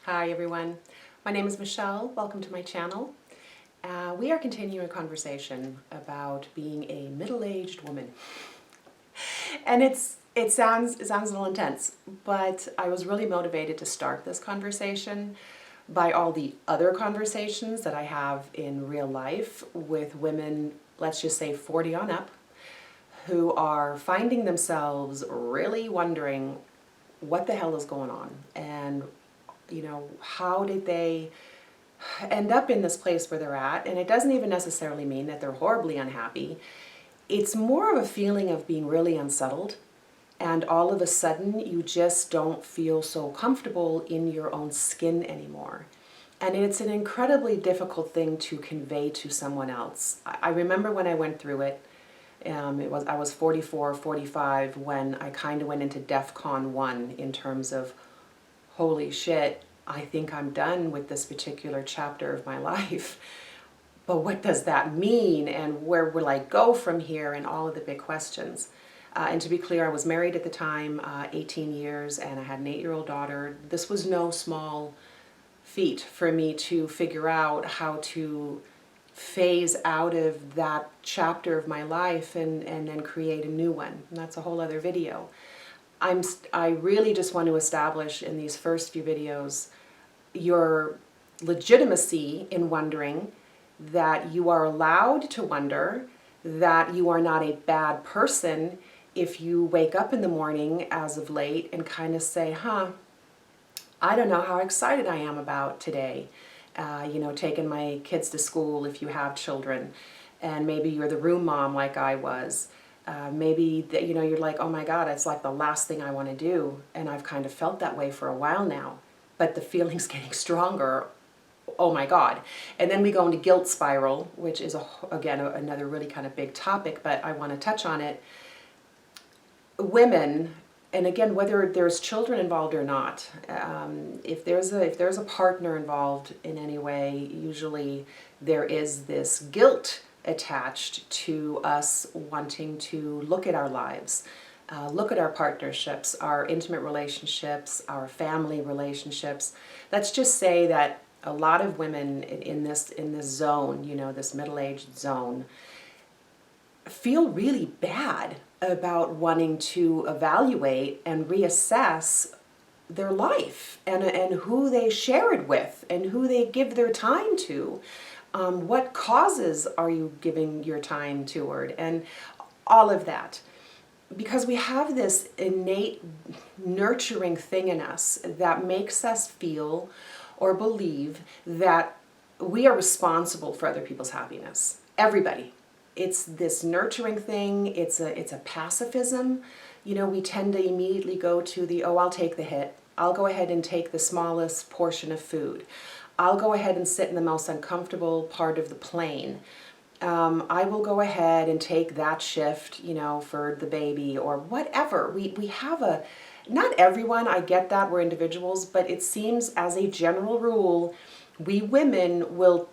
Hi everyone, my name is Michelle. Welcome to my channel. We are continuing a conversation about being a middle-aged woman. And it sounds a little intense, but I was really motivated to start this conversation by all the other conversations that I have in real life with women, let's just say 40 on up, who are finding themselves really wondering what the hell is going on, and how did they end up in this place where they're at. And it doesn't even necessarily mean that they're horribly unhappy. It's more of a feeling of being really unsettled, and all of a sudden you just don't feel so comfortable in your own skin anymore. And it's an incredibly difficult thing to convey to someone else. I remember when I went through it, I was 44, 45 when I kind of went into DEFCON 1 in terms of, holy shit, I think I'm done with this particular chapter of my life. But what does that mean? And where will I go from here? And all of the big questions. And to be clear, I was married at the time, 18 years, and I had an 8-year-old daughter. This was no small feat for me to figure out how to phase out of that chapter of my life and then create a new one. And that's a whole other video. I really just want to establish in these first few videos your legitimacy in wondering, that you are allowed to wonder, that you are not a bad person if you wake up in the morning as of late and kind of say, I don't know how excited I am about today. Taking my kids to school if you have children, and maybe you're the room mom like I was. Maybe that you're like, oh my God, it's like the last thing I want to do, and I've kind of felt that way for a while now, but the feeling's getting stronger. Oh my God. And then we go into guilt spiral, which is again another really kind of big topic, but I want to touch on it. Women, and again, whether there's children involved or not, if there's a partner involved in any way, usually there is this guilt attached to us wanting to look at our lives, look at our partnerships, our intimate relationships, our family relationships. Let's just say that a lot of women in this zone, this middle-aged zone, feel really bad about wanting to evaluate and reassess their life and who they share it with and who they give their time to. What causes are you giving your time toward, and all of that. Because we have this innate nurturing thing in us that makes us feel or believe that we are responsible for other people's happiness. Everybody. It's this nurturing thing. It's a pacifism. We tend to immediately go to the, oh, I'll take the hit. I'll go ahead and take the smallest portion of food. I'll go ahead and sit in the most uncomfortable part of the plane. I will go ahead and take that shift, for the baby or whatever. We have not everyone, I get that, we're individuals, but it seems as a general rule, we women will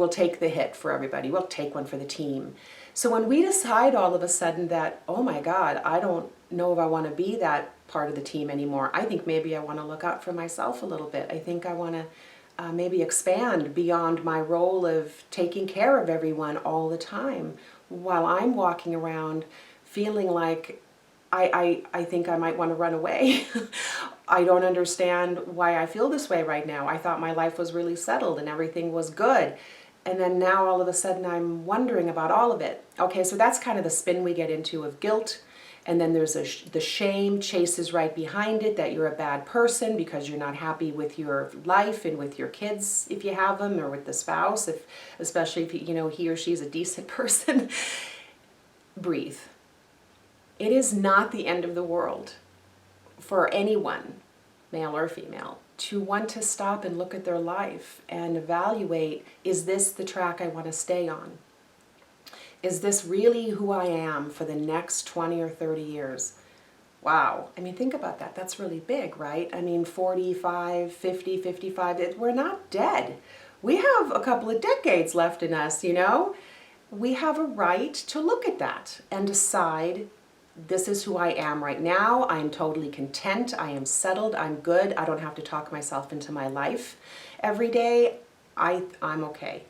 take the hit for everybody. We'll take one for the team. So when we decide all of a sudden that, oh my God, I don't know if I want to be that part of the team anymore. I think maybe I want to look out for myself a little bit. I think I want to maybe expand beyond my role of taking care of everyone all the time, while I'm walking around feeling like I think I might want to run away. I don't understand why I feel this way right now. I thought my life was really settled and everything was good. And then now all of a sudden I'm wondering about all of it. Okay, so that's kind of the spin we get into of guilt. And then there's the shame chases right behind it, that you're a bad person because you're not happy with your life and with your kids if you have them, or with the spouse, especially if he or she's a decent person. Breathe. It is not the end of the world for anyone, male or female, to want to stop and look at their life and evaluate, is this the track I want to stay on? Is this really who I am for the next 20 or 30 years? Wow. I mean, think about that. That's really big, right? I mean, 45, 50, 55, we're not dead. We have a couple of decades left in us, We have a right to look at that and decide this is who I am right now. I'm totally content. I am settled. I'm good. I don't have to talk myself into my life every day. I'm okay.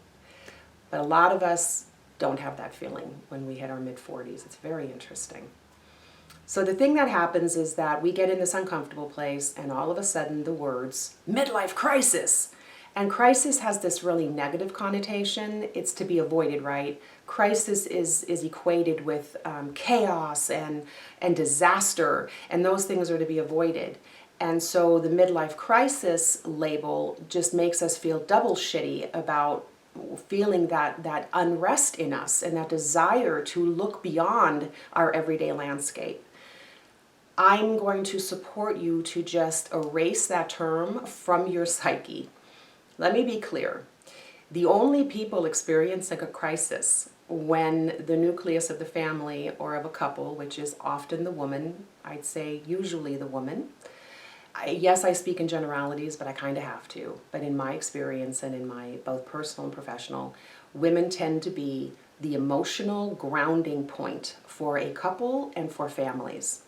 But a lot of us don't have that feeling when we hit our mid-40s. It's very interesting. So the thing that happens is that we get in this uncomfortable place, and all of a sudden the words, midlife crisis. And crisis has this really negative connotation. It's to be avoided, right? Crisis is equated with chaos and disaster, and those things are to be avoided. And so the midlife crisis label just makes us feel double shitty about feeling that unrest in us and that desire to look beyond our everyday landscape. I'm going to support you to just erase that term from your psyche. Let me be clear. The only people experiencing a crisis when the nucleus of the family or of a couple, which is often the woman, I'd say usually the woman. Yes, I speak in generalities, but I kind of have to. But in my experience and in my both personal and professional, women tend to be the emotional grounding point for a couple and for families.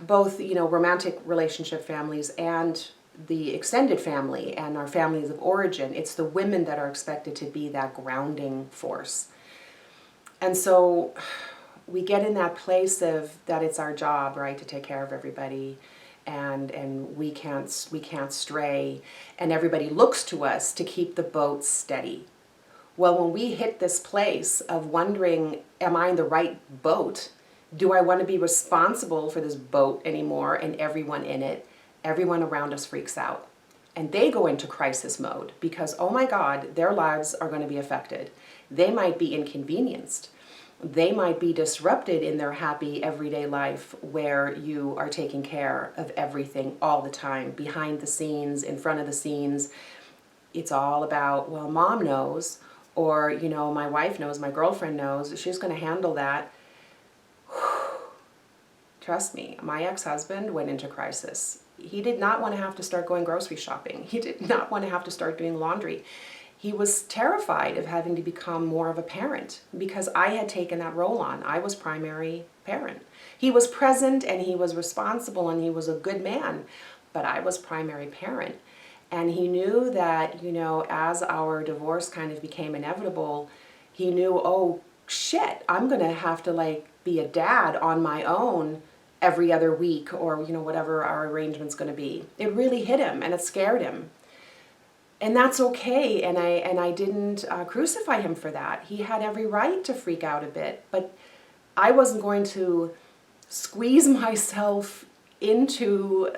Both, romantic relationship families and the extended family and our families of origin, it's the women that are expected to be that grounding force. And so we get in that place of that it's our job, right, to take care of everybody, and we can't stray, and everybody looks to us to keep the boat steady. Well, when we hit this place of wondering, am I in the right boat? Do I want to be responsible for this boat anymore and everyone in it? Everyone around us freaks out. And they go into crisis mode because, oh my God, their lives are going to be affected. They might be inconvenienced. They might be disrupted in their happy everyday life where you are taking care of everything all the time, behind the scenes, in front of the scenes. It's all about, well, mom knows, or, my wife knows, my girlfriend knows, she's going to handle that. Trust me, my ex-husband went into crisis. He did not want to have to start going grocery shopping. He did not want to have to start doing laundry. He was terrified of having to become more of a parent because I had taken that role on. I was primary parent. He was present and he was responsible and he was a good man, but I was primary parent. And he knew that, as our divorce kind of became inevitable, he knew, oh shit, I'm going to have to be a dad on my own every other week or, whatever our arrangement's going to be. It really hit him and it scared him. And that's okay, and I didn't crucify him for that. He had every right to freak out a bit, but I wasn't going to squeeze myself into,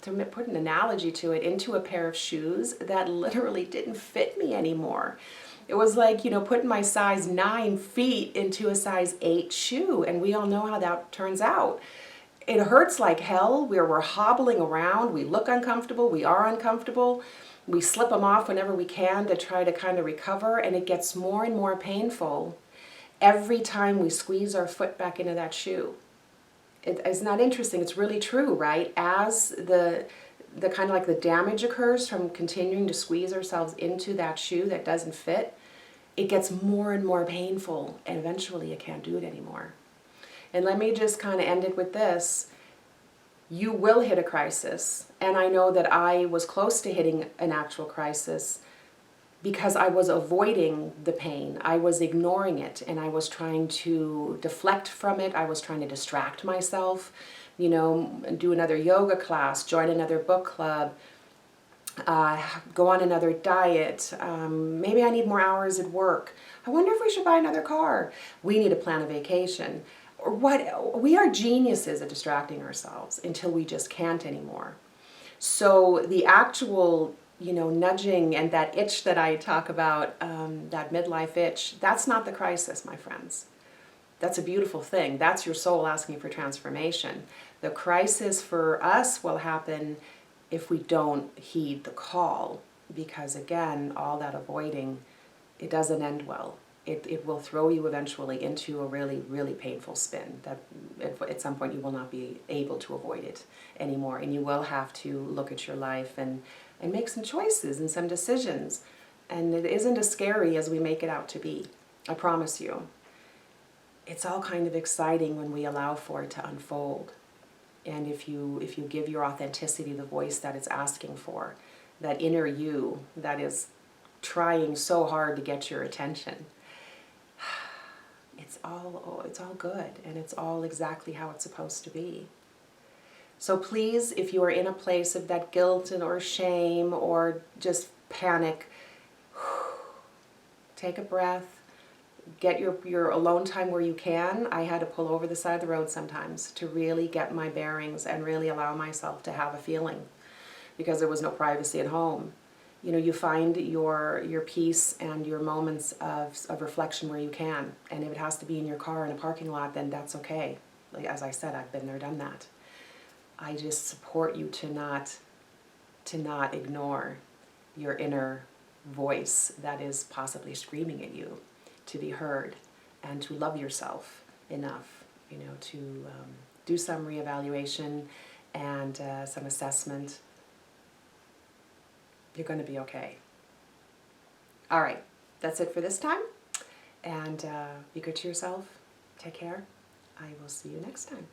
to put an analogy to it, into a pair of shoes that literally didn't fit me anymore. It was like, putting my size 9 feet into a size 8 shoe, and we all know how that turns out. It hurts like hell. We're hobbling around. We look uncomfortable. We are uncomfortable. We slip them off whenever we can to try to kind of recover, and it gets more and more painful every time we squeeze our foot back into that shoe. It's not interesting. It's really true, right? As the kind of the damage occurs from continuing to squeeze ourselves into that shoe that doesn't fit, it gets more and more painful, and eventually you can't do it anymore. And let me just kind of end it with this. You will hit a crisis, and I know that I was close to hitting an actual crisis because I was avoiding the pain. I was ignoring it, and I was trying to deflect from it. I was trying to distract myself, do another yoga class, join another book club, go on another diet. Maybe I need more hours at work. I wonder if we should buy another car. We need to plan a vacation. We are geniuses at distracting ourselves until we just can't anymore. So the actual, nudging and that itch that I talk about, that midlife itch, that's not the crisis, my friends. That's a beautiful thing. That's your soul asking for transformation. The crisis for us will happen if we don't heed the call, because again, all that avoiding, it doesn't end well. It will throw you eventually into a really, really painful spin that at some point you will not be able to avoid it anymore. And you will have to look at your life and make some choices and some decisions. And it isn't as scary as we make it out to be. I promise you. it's all kind of exciting when we allow for it to unfold. And if you give your authenticity the voice that it's asking for, that inner you that is trying so hard to get your attention, it's all good, and it's all exactly how it's supposed to be. So please, if you are in a place of that guilt and or shame or just panic, take a breath, get your alone time where you can. I had to pull over the side of the road sometimes to really get my bearings and really allow myself to have a feeling, because there was no privacy at home. You know, you find your peace and your moments of reflection where you can. And if it has to be in your car in a parking lot, then that's okay. Like, as I said, I've been there, done that. I just support you to not ignore your inner voice that is possibly screaming at you, to be heard, and to love yourself enough, you know, to do some reevaluation and some assessment. You're going to be okay. All right, that's it for this time. And be good to yourself. Take care. I will see you next time.